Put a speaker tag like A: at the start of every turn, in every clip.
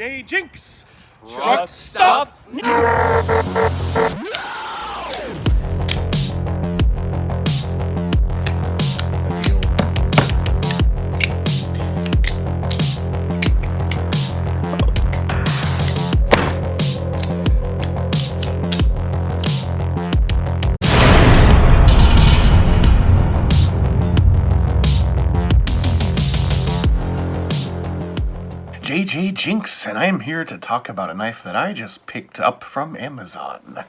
A: Hey, Jinx!
B: Truck stop!
A: JJ Jinx, and I'm here to talk about a knife that I just picked up from Amazon.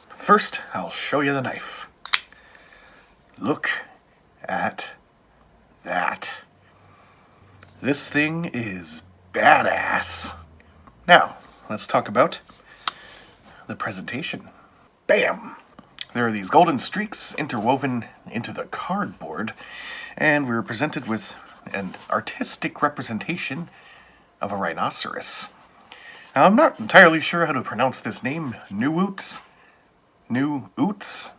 A: First, I'll show you the knife. Look at that. This thing is badass. Now, let's talk about the presentation. Bam! There are these golden streaks interwoven into the cardboard, and we were presented with an artistic representation of a rhinoceros. Now, I'm not entirely sure how to pronounce this name. Newootz? Newootz?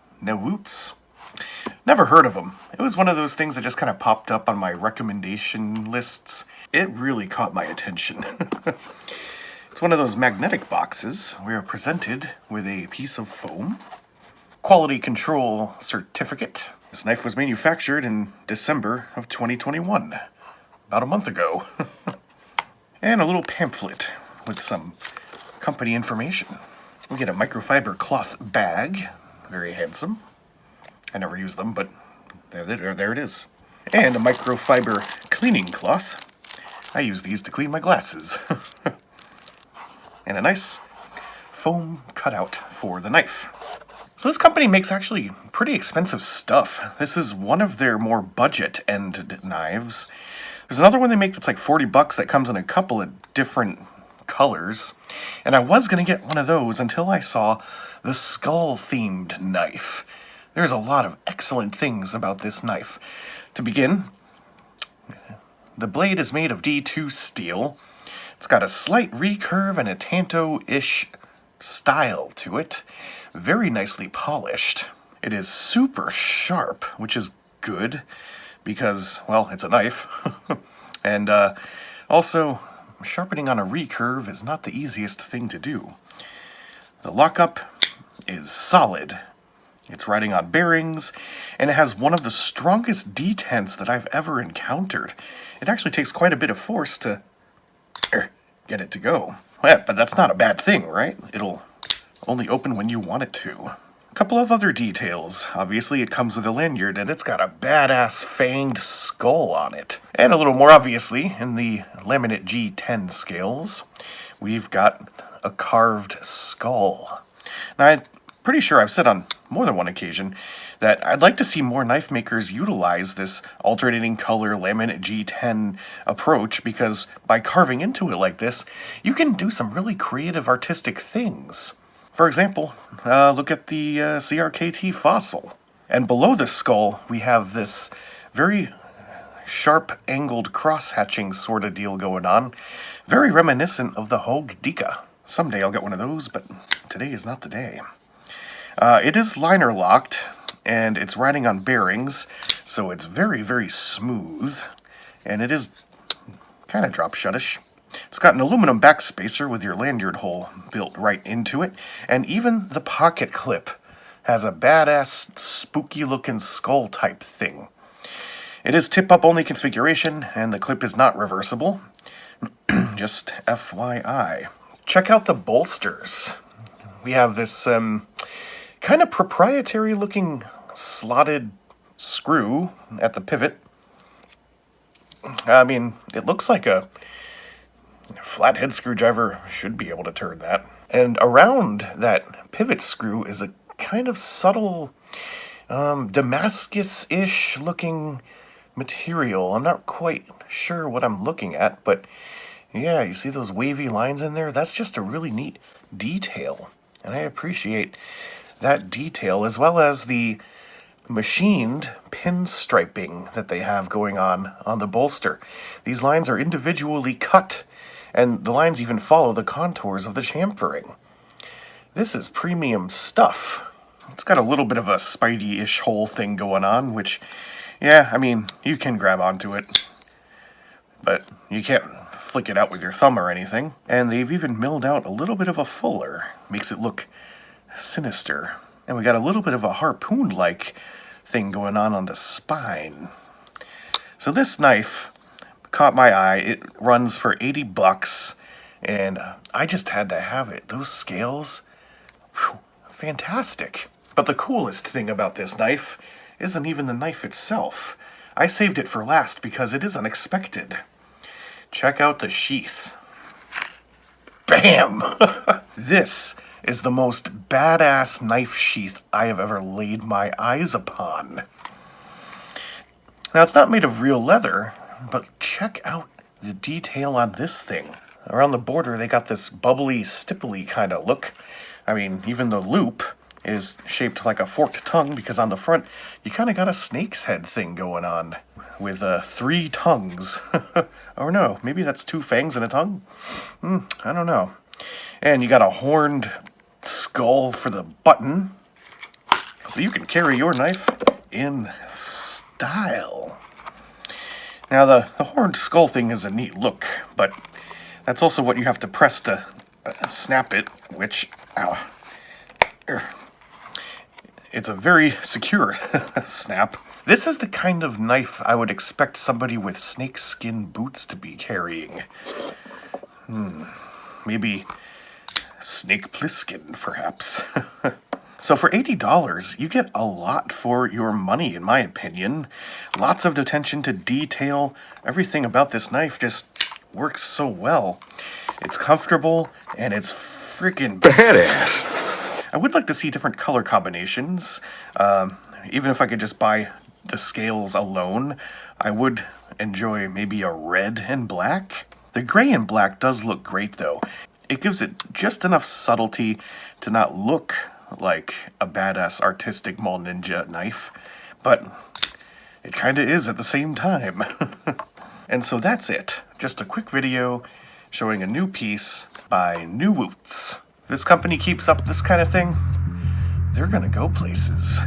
A: Never heard of him. It was one of those things that just kind of popped up on my recommendation lists. It really caught my attention. It's one of those magnetic boxes. We are presented with a piece of foam. Quality control certificate. This knife was manufactured in December of 2021. About a month ago. And a little pamphlet with some company information. We get a microfiber cloth bag. Very handsome. I never use them, but there it is. And a microfiber cleaning cloth. I use these to clean my glasses. And a nice foam cutout for the knife. So this company makes actually pretty expensive stuff. This is one of their more budget-end knives. There's another one they make that's like $40 that comes in a couple of different colors. And I was going to get one of those until I saw the skull-themed knife. There's a lot of excellent things about this knife. To begin, the blade is made of D2 steel. It's got a slight recurve and a Tanto-ish style to it. Very nicely polished. It is super sharp, which is good because, well, it's a knife. And also, sharpening on a recurve is not the easiest thing to do. The lockup is solid. It's riding on bearings, and it has one of the strongest detents that I've ever encountered. It actually takes quite a bit of force to get it to go. Yeah, but that's not a bad thing, right? It'll only open when you want it to. A couple of other details. Obviously, it comes with a lanyard, and it's got a badass fanged skull on it. And a little more obviously, in the laminate G10 scales, we've got a carved skull. Now, I'm pretty sure I've said on more than one occasion that I'd like to see more knife makers utilize this alternating color laminate G10 approach, because by carving into it like this, you can do some really creative artistic things. For example, look at the CRKT fossil. And below the skull, we have this very sharp angled cross-hatching sort of deal going on. Very reminiscent of the Hogue Dika. Someday I'll get one of those, but today is not the day. It is liner locked, and it's riding on bearings, so it's very, very smooth. And it is kind of drop shut-ish. It's got an aluminum backspacer with your lanyard hole built right into it, and even the pocket clip has a badass, spooky-looking skull-type thing. It is tip-up only configuration, and the clip is not reversible. Just FYI. Check out the bolsters. We have this kind of proprietary-looking slotted screw at the pivot. I mean, it looks like a flathead screwdriver should be able to turn that. And around that pivot screw is a kind of subtle Damascus-ish looking material. I'm not quite sure what I'm looking at, but yeah, you see those wavy lines in there? That's just a really neat detail. And I appreciate that detail, as well as the machined pinstriping that they have going on the bolster. These lines are individually cut, and the lines even follow the contours of the chamfering. This is premium stuff. It's got a little bit of a Spidey-ish hole thing going on, which, yeah, I mean, you can grab onto it, but you can't flick it out with your thumb or anything. And they've even milled out a little bit of a fuller. Makes it look sinister. And we got a little bit of a harpoon-like thing going on the spine. So this knife caught my eye. It runs for $80, and I just had to have it. Those scales, whew, fantastic. But the coolest thing about this knife isn't even the knife itself. I saved it for last because it is unexpected. Check out the sheath. Bam! This is the most badass knife sheath I have ever laid my eyes upon. Now, it's not made of real leather, but check out the detail on this thing. Around the border, they got this bubbly, stipply kind of look. I mean, even the loop is shaped like a forked tongue, because on the front, you kind of got a snake's head thing going on with 3 tongues. Or no, maybe that's 2 fangs and a tongue? I don't know. And you got a horned skull for the button, so you can carry your knife in style. Now, the horned skull thing is a neat look, but that's also what you have to press to snap it, which, it's a very secure snap. This is the kind of knife I would expect somebody with snakeskin boots to be carrying. Maybe snake pliskin, perhaps. So for $80, you get a lot for your money, in my opinion. Lots of attention to detail. Everything about this knife just works so well. It's comfortable, and it's freaking badass. I would like to see different color combinations. Even if I could just buy the scales alone, I would enjoy maybe a red and black. The gray and black does look great, though. It gives it just enough subtlety to not look like a badass artistic mall ninja knife, but it kind of is at the same time. And so that's it. Just a quick video showing a new piece by Newootz. If this company keeps up this kind of thing, they're gonna go places.